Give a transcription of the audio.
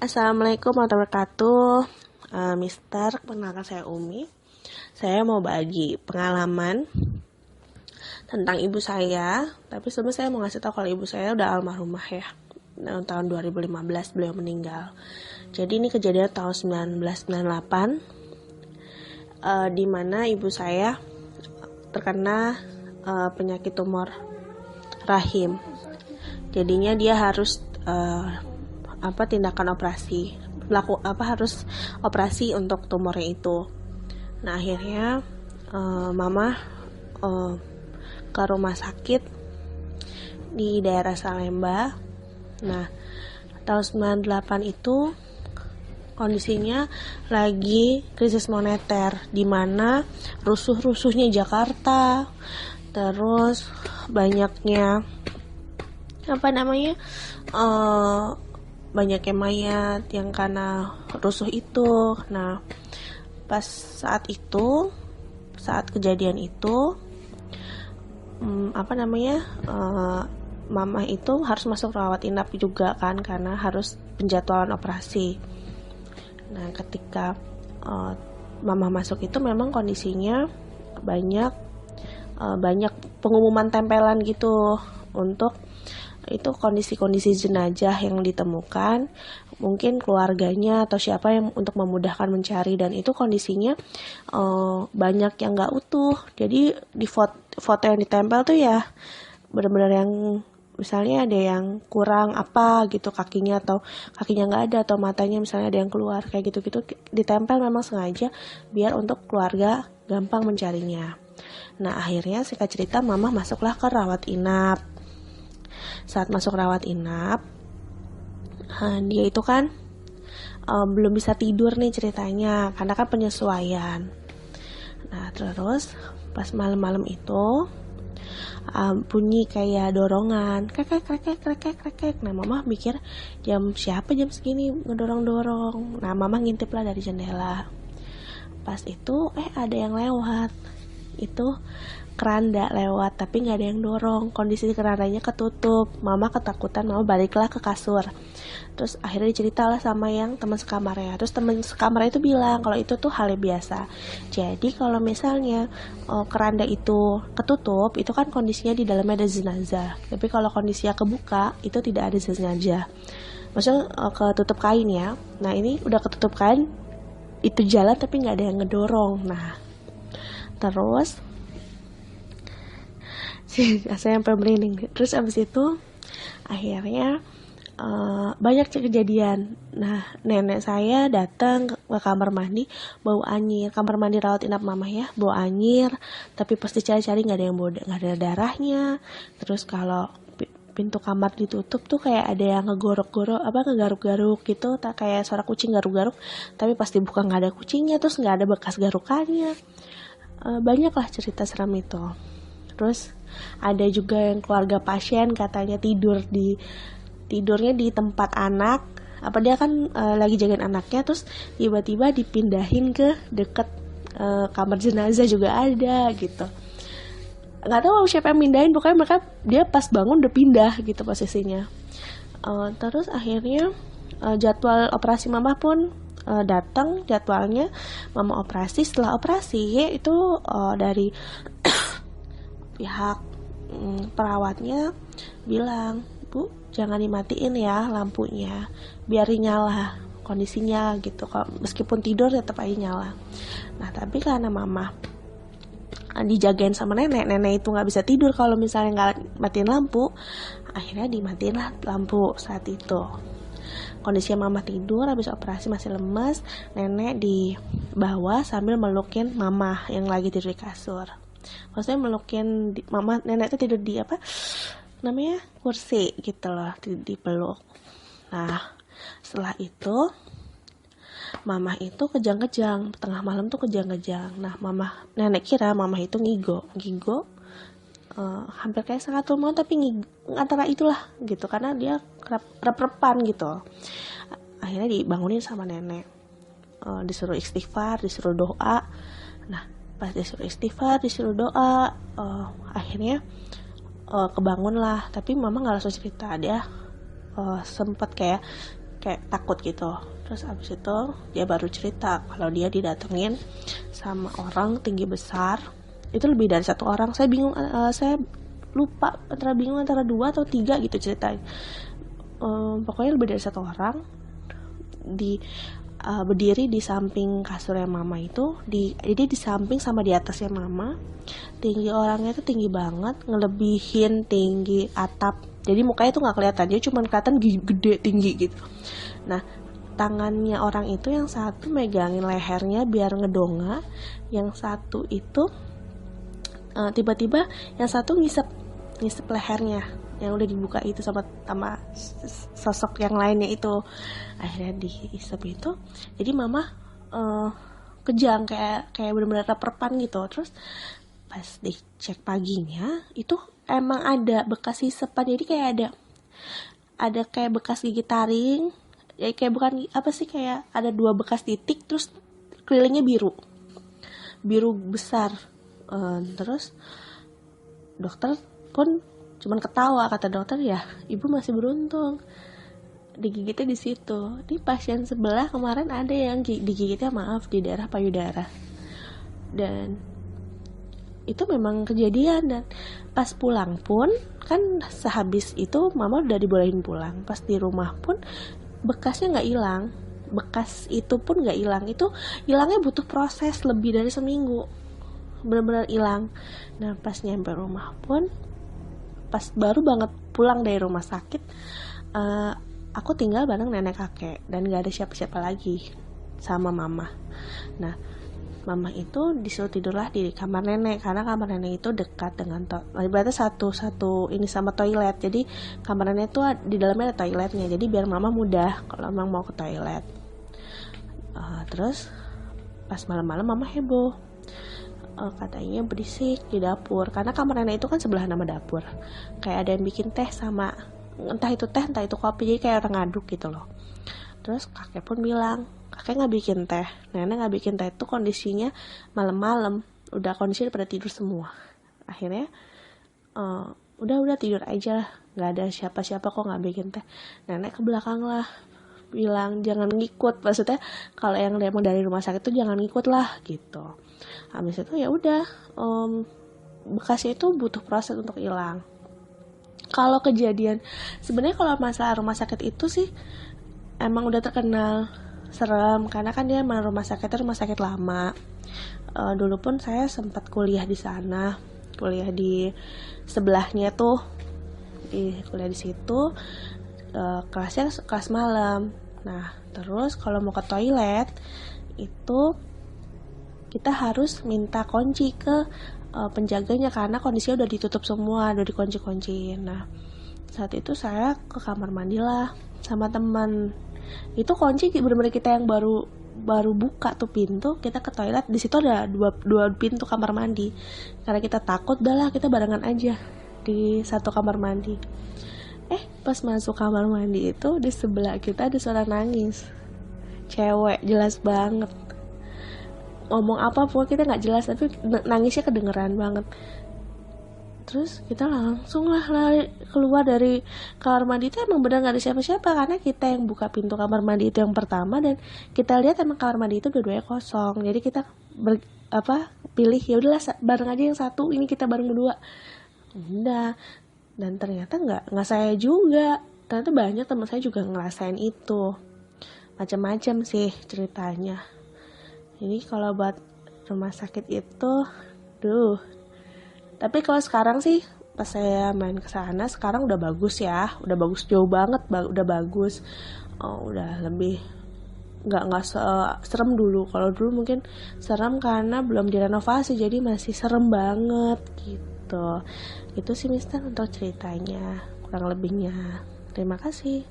Assalamualaikum warahmatullahi wabarakatuh. Mister, perkenalkan saya Umi. Saya mau bagi pengalaman tentang ibu saya. Tapi sebelumnya saya mau ngasih tahu kalau ibu saya udah almarhumah ya. Tahun 2015 beliau meninggal. Jadi ini kejadian tahun 1998, di mana ibu saya terkena penyakit tumor rahim. Jadinya dia harus tindakan operasi, harus operasi untuk tumornya itu. Nah akhirnya mama ke rumah sakit di daerah Salemba. Nah tahun 98 itu kondisinya lagi krisis moneter, di mana rusuh-rusuhnya Jakarta, terus banyaknya banyaknya mayat yang karena rusuh itu. Nah pas saat kejadian itu mama itu harus masuk rawat inap juga kan, karena harus penjadwalan operasi. Nah ketika mama masuk itu memang kondisinya banyak pengumuman tempelan gitu untuk itu kondisi-kondisi jenazah yang ditemukan, mungkin keluarganya atau siapa yang untuk memudahkan mencari, dan itu kondisinya banyak yang nggak utuh. Jadi di foto yang ditempel tuh ya benar-benar yang misalnya ada yang kurang apa gitu kakinya, atau kakinya nggak ada, atau matanya misalnya ada yang keluar, kayak gitu-gitu ditempel memang sengaja biar untuk keluarga gampang mencarinya. Nah akhirnya singkat cerita mama masuklah ke rawat inap. Saat masuk rawat inap, dia itu kan belum bisa tidur nih ceritanya, karena kan penyesuaian. Nah terus pas malam-malam itu bunyi kayak dorongan, krek. Nah mama mikir siapa jam segini ngedorong-dorong. Nah mama ngintip lah dari jendela. Pas itu ada yang lewat. Itu keranda lewat, tapi nggak ada yang dorong. Kondisi kerandanya ketutup. Mama ketakutan, mama baliklah ke kasur. Terus akhirnya diceritalah sama yang teman sekamarnya. Terus teman sekamarnya itu bilang kalau itu tuh hal yang biasa. Jadi kalau misalnya keranda itu ketutup, itu kan kondisinya di dalamnya ada jenazah. Tapi kalau kondisinya kebuka, itu tidak ada jenazah. Maksudnya ketutup kain ya. Nah ini udah ketutup kain, itu jalan tapi nggak ada yang ngedorong. Nah terus saya sampai merinding. Terus abis itu akhirnya banyak kejadian. Nah nenek saya datang ke kamar mandi bau anyir, kamar mandi rawat inap mama ya, bau anyir. Tapi pas dicari-cari nggak ada darahnya. Terus kalau pintu kamar ditutup tuh kayak ada yang ngegaruk-garuk gitu, tak kayak suara kucing garuk-garuk, tapi pas dibuka nggak ada kucingnya, terus nggak ada bekas garukannya. Banyaklah cerita seram itu. Terus ada juga yang keluarga pasien katanya tidurnya di tempat anak, dia kan lagi jagain anaknya, terus tiba-tiba dipindahin ke deket kamar jenazah juga ada gitu. Nggak tahu siapa yang pindahin, pokoknya dia pas bangun udah pindah gitu posisinya. Terus akhirnya jadwal operasi mama pun datang jadwalnya mama operasi. Setelah operasi itu dari pihak perawatnya bilang, Bu jangan dimatiin ya lampunya, biar nyala kondisinya gitu, kalau meskipun tidur tetap aja nyala. Nah tapi karena mama dijagain sama nenek itu nggak bisa tidur kalau misalnya nggak matiin lampu, akhirnya dimatiin lah lampu saat itu. Kondisinya mama tidur, habis operasi masih lemas, nenek di bawah sambil melukin mama yang lagi tidur di kasur. Maksudnya melukin mama, nenek itu tidur di kursi gitu loh, dipeluk. Nah setelah itu mama itu kejang-kejang, tengah malam tuh kejang-kejang. Nah nenek kira mama itu ngigo hampir kayak setengah tuh tapi antara itulah gitu, karena dia rep-repan gitu. Akhirnya dibangunin sama nenek, disuruh istighfar, disuruh doa. Nah pas disuruh istighfar, disuruh doa, akhirnya kebangun lah. Tapi mama nggak langsung cerita, dia sempat kayak kayak takut gitu. Terus abis itu dia baru cerita kalau dia didatengin sama orang tinggi besar, itu lebih dari satu orang. Saya bingung, saya lupa antara 2 atau 3 gitu ceritanya. Pokoknya lebih dari satu orang berdiri di samping kasurnya mama itu, jadi di samping sama di atasnya mama. Tinggi orangnya itu tinggi banget, ngelebihin tinggi atap, jadi mukanya tuh nggak kelihatan, dia cuma kelihatan gede tinggi gitu. Nah, tangannya orang itu yang satu megangin lehernya biar ngedonga, yang satu itu tiba-tiba yang satu ngisep lehernya yang udah dibuka itu sama sosok yang lainnya itu. Akhirnya diisep itu, jadi mama kejang, kayak benar-benar perpan gitu. Terus pas dicek paginya itu emang ada bekas isepan, jadi kayak ada kayak bekas gigi taring, ya kayak bukan apa sih, kayak ada 2 bekas titik, terus kelilingnya biru besar. Terus dokter pun cuman ketawa, kata dokter, ya ibu masih beruntung digigitnya di situ. Di pasien sebelah kemarin ada yang digigitnya di daerah payudara, dan itu memang kejadian. Dan pas pulang pun kan sehabis itu mama udah dibolehin pulang, pas di rumah pun bekasnya nggak hilang, bekas itu pun nggak hilang. Itu hilangnya butuh proses lebih dari seminggu, benar-benar hilang. Nah, pas nyampe rumah pun, pas baru banget pulang dari rumah sakit, aku tinggal bareng nenek kakek dan gak ada siapa-siapa lagi sama mama. Nah, mama itu disuruh tidurlah di kamar nenek, karena kamar nenek itu dekat dengan berarti satu ini sama toilet. Jadi kamar nenek itu di dalamnya ada toiletnya, jadi biar mama mudah kalau emang mau ke toilet. Terus pas malam-malam mama heboh, katanya berisik di dapur, karena kamar nenek itu kan sebelah nama dapur. Kayak ada yang bikin teh sama, entah itu teh entah itu kopi, jadi kayak orang ngaduk gitu loh. Terus kakek pun bilang, kakek nggak bikin teh, nenek nggak bikin teh. Itu kondisinya malam-malam, udah kondisinya pada tidur semua. Akhirnya udah tidur aja, nggak ada siapa-siapa kok, nggak bikin teh. Nenek ke belakang lah, bilang jangan ngikut, maksudnya kalau yang emang dari rumah sakit tuh jangan ngikut lah gitu. Habis itu ya udah, bekasnya itu butuh proses untuk hilang. Kalau kejadian sebenarnya kalau masalah rumah sakit itu sih emang udah terkenal serem, karena kan dia emang rumah sakit lama. Dulu pun saya sempat kuliah di sana, kuliah di sebelahnya tuh, kuliah di situ. Kelasnya kelas malam. Nah, terus kalau mau ke toilet itu kita harus minta kunci ke penjaganya, karena kondisinya udah ditutup semua, udah dikunci-kunciin. Nah, saat itu saya ke kamar mandi lah sama teman. Itu kunci bener-bener kita yang baru buka tuh pintu, kita ke toilet, di situ ada dua pintu kamar mandi. Karena kita takut, udahlah kita barengan aja di satu kamar mandi. Pas masuk kamar mandi itu di sebelah kita ada suara nangis, cewek, jelas banget. Ngomong apa pun kita nggak jelas, tapi nangisnya kedengeran banget. Terus kita langsung lah lari keluar dari kamar mandi. Itu emang benar nggak ada siapa-siapa, karena kita yang buka pintu kamar mandi itu yang pertama, dan kita lihat emang kamar mandi itu dua-duanya kosong. Jadi kita pilih ya udahlah bareng aja yang satu, ini kita bareng berdua. Udah, dan ternyata nggak saya juga, ternyata banyak teman saya juga ngerasain itu. Macam-macam sih ceritanya. Ini kalau buat rumah sakit itu, tapi kalau sekarang sih pas saya main ke sana sekarang udah bagus ya, udah bagus jauh banget, udah bagus. Udah lebih nggak serem dulu. Kalau dulu mungkin serem karena belum direnovasi, jadi masih serem banget gitu. Itu sih Mister untuk ceritanya, kurang lebihnya. Terima kasih.